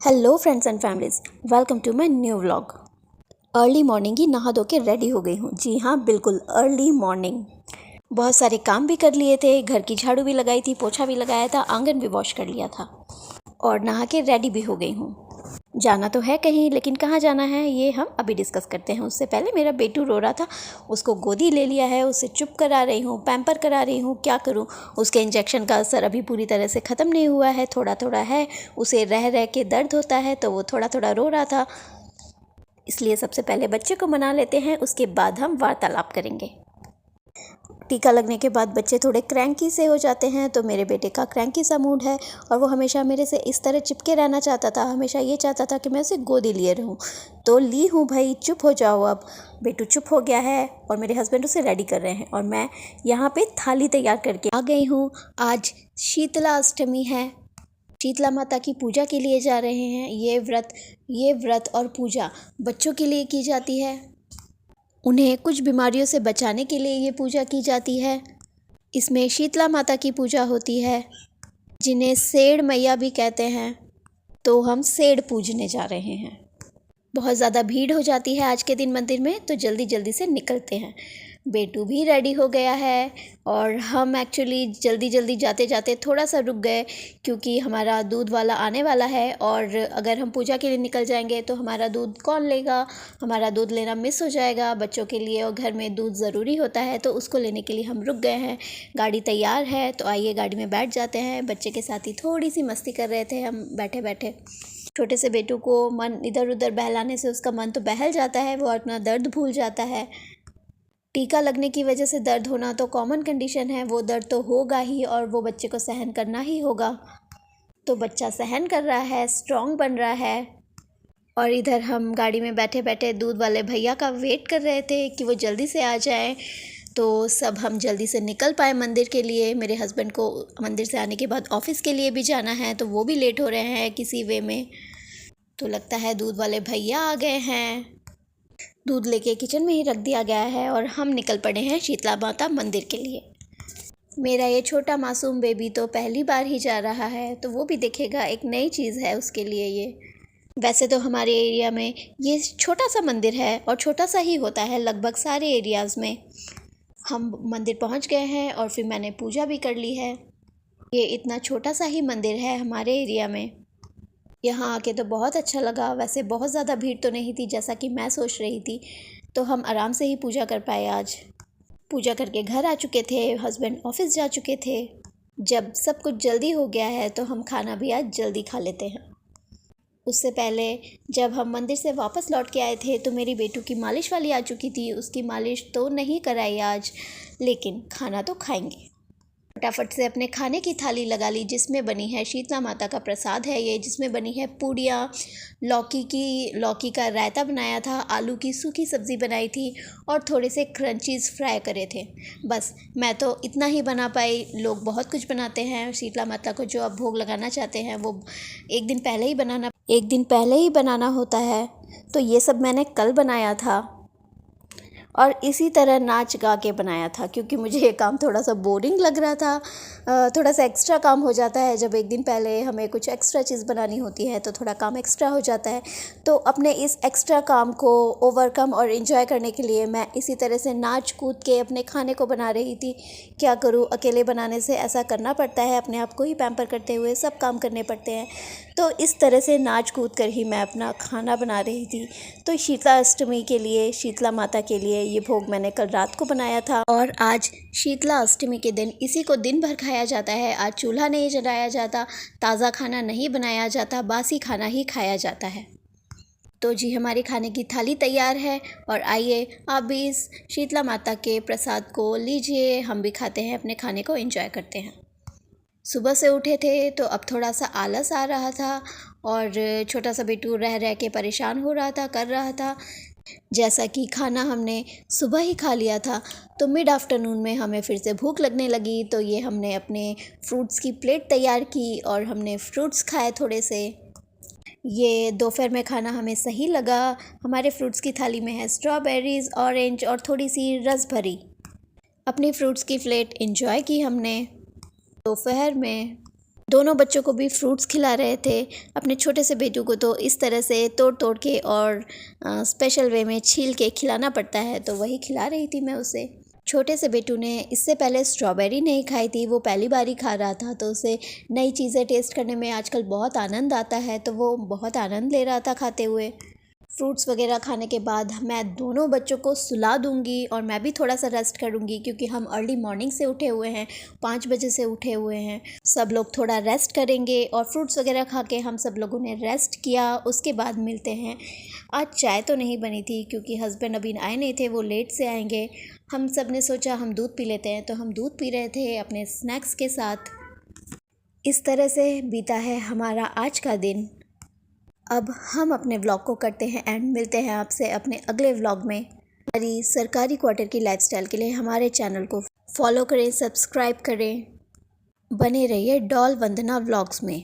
Hello friends and families, welcome to my new vlog. Early morning ही नहा धो के रेडी हो गई हूँ। जी हाँ, बिल्कुल अर्ली मॉर्निंग। बहुत सारे काम भी कर लिए थे, घर की झाड़ू भी लगाई थी, पोछा भी लगाया था, आंगन भी वॉश कर लिया था और नहा के रेडी भी हो गई हूँ। जाना तो है कहीं, लेकिन कहाँ जाना है ये हम अभी डिस्कस करते हैं। उससे पहले मेरा बेटू रो रहा था, उसको गोदी ले लिया है, उसे चुप करा रही हूँ, पैम्पर करा रही हूँ। क्या करूँ, उसके इंजेक्शन का असर अभी पूरी तरह से ख़त्म नहीं हुआ है, थोड़ा थोड़ा है। उसे रह रह के दर्द होता है तो वो थोड़ा थोड़ा रो रहा था। इसलिए सबसे पहले बच्चे को मना लेते हैं, उसके बाद हम वार्तालाप करेंगे। टीका लगने के बाद बच्चे थोड़े क्रैंकी से हो जाते हैं, तो मेरे बेटे का क्रैंकी सा मूड है और वो हमेशा मेरे से इस तरह चिपके रहना चाहता था। हमेशा ये चाहता था कि मैं उसे गोदी लिए रहूं। तो ली हूँ भाई, चुप हो जाओ अब। बेटू चुप हो गया है और मेरे हस्बैंड उसे रेडी कर रहे हैं और मैं यहाँ पे थाली तैयार करके आ गई हूँ। आज शीतला अष्टमी है, शीतला माता की पूजा के लिए जा रहे हैं। ये व्रत और पूजा बच्चों के लिए की जाती है। उन्हें कुछ बीमारियों से बचाने के लिए ये पूजा की जाती है। इसमें शीतला माता की पूजा होती है, जिन्हें सेड़ मैया भी कहते हैं। तो हम सेड़ पूजने जा रहे हैं। बहुत ज़्यादा भीड़ हो जाती है आज के दिन मंदिर में, तो जल्दी जल्दी से निकलते हैं। बेटू भी रेडी हो गया है और हम एक्चुअली जल्दी जल्दी जाते जाते थोड़ा सा रुक गए, क्योंकि हमारा दूध वाला आने वाला है और अगर हम पूजा के लिए निकल जाएंगे तो हमारा दूध कौन लेगा, हमारा दूध लेना मिस हो जाएगा बच्चों के लिए, और घर में दूध ज़रूरी होता है, तो उसको लेने के लिए हम रुक गए हैं। गाड़ी तैयार है, तो आइए गाड़ी में बैठ जाते हैं। बच्चे के साथ ही थोड़ी सी मस्ती कर रहे थे हम बैठे बैठे। छोटे से बेटू को मन इधर उधर बहलाने से उसका मन तो बहल जाता है, वो अपना दर्द भूल जाता है। टीका लगने की वजह से दर्द होना तो कॉमन कंडीशन है, वो दर्द तो होगा ही और वो बच्चे को सहन करना ही होगा। तो बच्चा सहन कर रहा है, स्ट्रॉन्ग बन रहा है। और इधर हम गाड़ी में बैठे बैठे दूध वाले भैया का वेट कर रहे थे कि वो जल्दी से आ जाए, तो सब हम जल्दी से निकल पाए मंदिर के लिए। मेरे हस्बैंड को मंदिर से आने के बाद ऑफ़िस के लिए भी जाना है, तो वो भी लेट हो रहे हैं किसी वे में। तो लगता है दूध वाले भैया आ गए हैं। दूध लेके किचन में ही रख दिया गया है और हम निकल पड़े हैं शीतला माता मंदिर के लिए। मेरा ये छोटा मासूम बेबी तो पहली बार ही जा रहा है, तो वो भी देखेगा, एक नई चीज़ है उसके लिए ये। वैसे तो हमारे एरिया में ये छोटा सा मंदिर है और छोटा सा ही होता है लगभग सारे एरियाज़ में। हम मंदिर पहुंच गए हैं और फिर मैंने पूजा भी कर ली है। ये इतना छोटा सा ही मंदिर है हमारे एरिया में। यहाँ आके तो बहुत अच्छा लगा। वैसे बहुत ज़्यादा भीड़ तो नहीं थी जैसा कि मैं सोच रही थी, तो हम आराम से ही पूजा कर पाए। आज पूजा करके घर आ चुके थे, हस्बैंड ऑफिस जा चुके थे। जब सब कुछ जल्दी हो गया है तो हम खाना भी आज जल्दी खा लेते हैं। उससे पहले जब हम मंदिर से वापस लौट के आए थे तो मेरी बेटू की मालिश वाली आ चुकी थी। उसकी मालिश तो नहीं कराई आज, लेकिन खाना तो खाएंगे। फटाफट से अपने खाने की थाली लगा ली, जिसमें बनी है शीतला माता का प्रसाद है ये, जिसमें बनी है पूड़ियाँ, लौकी का रायता बनाया था, आलू की सूखी सब्ज़ी बनाई थी और थोड़े से क्रंचीज़ फ्राई करे थे। बस मैं तो इतना ही बना पाई। लोग बहुत कुछ बनाते हैं शीतला माता को, जो अब भोग लगाना चाहते हैं वो एक दिन पहले ही बनाना होता है। तो ये सब मैंने कल बनाया था और इसी तरह नाच गा के बनाया था, क्योंकि मुझे ये काम थोड़ा सा बोरिंग लग रहा था। थोड़ा सा एक्स्ट्रा काम हो जाता है जब एक दिन पहले हमें कुछ एक्स्ट्रा चीज़ बनानी होती है, तो थोड़ा काम एक्स्ट्रा हो जाता है। तो अपने इस एक्स्ट्रा काम को ओवरकम और इन्जॉय करने के लिए मैं इसी तरह से नाच कूद के अपने खाने को बना रही थी। क्या करूँ, अकेले बनाने से ऐसा करना पड़ता है, अपने आप को ही पैम्पर करते हुए सब काम करने पड़ते हैं। तो इस तरह से नाच कूद कर ही मैं अपना खाना बना रही थी। तो शीतला अष्टमी के लिए, शीतला माता के लिए ये भोग मैंने कल रात को बनाया था और आज शीतला अष्टमी के दिन इसी को दिन भर खाया जाता है। आज चूल्हा नहीं जलाया जाता, ताज़ा खाना नहीं बनाया जाता, बासी खाना ही खाया जाता है। तो जी, हमारी खाने की थाली तैयार है और आइए आप भी इस शीतला माता के प्रसाद को लीजिए। हम भी खाते हैं, अपने खाने को एंजॉय करते हैं। सुबह से उठे थे तो अब थोड़ा सा आलस आ रहा था और छोटा सा बेटू रह रह के परेशान हो रहा था, कर रहा था। जैसा कि खाना हमने सुबह ही खा लिया था, तो मिड आफ्टरनून में हमें फिर से भूख लगने लगी, तो ये हमने अपने फ्रूट्स की प्लेट तैयार की और हमने फ्रूट्स खाए थोड़े से। ये दोपहर में खाना हमें सही लगा। हमारे फ्रूट्स की थाली में है स्ट्रॉबेरीज़, ऑरेंज और थोड़ी सी रस भरी। अपनी फ्रूट्स की प्लेट एंजॉय की हमने दोपहर में। दोनों बच्चों को भी फ्रूट्स खिला रहे थे। अपने छोटे से बेटू को तो इस तरह से तोड़ तोड़ के और स्पेशल वे में छील के खिलाना पड़ता है, तो वही खिला रही थी मैं उसे। छोटे से बेटू ने इससे पहले स्ट्रॉबेरी नहीं खाई थी, वो पहली बार ही खा रहा था, तो उसे नई चीज़ें टेस्ट करने में आजकल बहुत आनंद आता है, तो वो बहुत आनंद ले रहा था खाते हुए। फ्रूट्स वगैरह खाने के बाद मैं दोनों बच्चों को सुला दूंगी और मैं भी थोड़ा सा रेस्ट करूंगी, क्योंकि हम अर्ली मॉर्निंग से उठे हुए हैं, 5 बजे से उठे हुए हैं। सब लोग थोड़ा रेस्ट करेंगे और फ्रूट्स वगैरह खा के हम सब लोगों ने रेस्ट किया। उसके बाद मिलते हैं। आज चाय तो नहीं बनी थी क्योंकि हस्बैंड अभी आए नहीं थे, वो लेट से आएंगे। हम सब ने सोचा हम दूध पी लेते हैं, तो हम दूध पी रहे थे अपने स्नैक्स के साथ। इस तरह से बीता है हमारा आज का दिन। अब हम अपने व्लॉग को करते हैं एंड मिलते हैं आपसे अपने अगले व्लॉग में। हमारी सरकारी क्वार्टर की लाइफस्टाइल के लिए हमारे चैनल को फॉलो करें, सब्सक्राइब करें, बने रहिए डॉल वंदना व्लॉग्स में।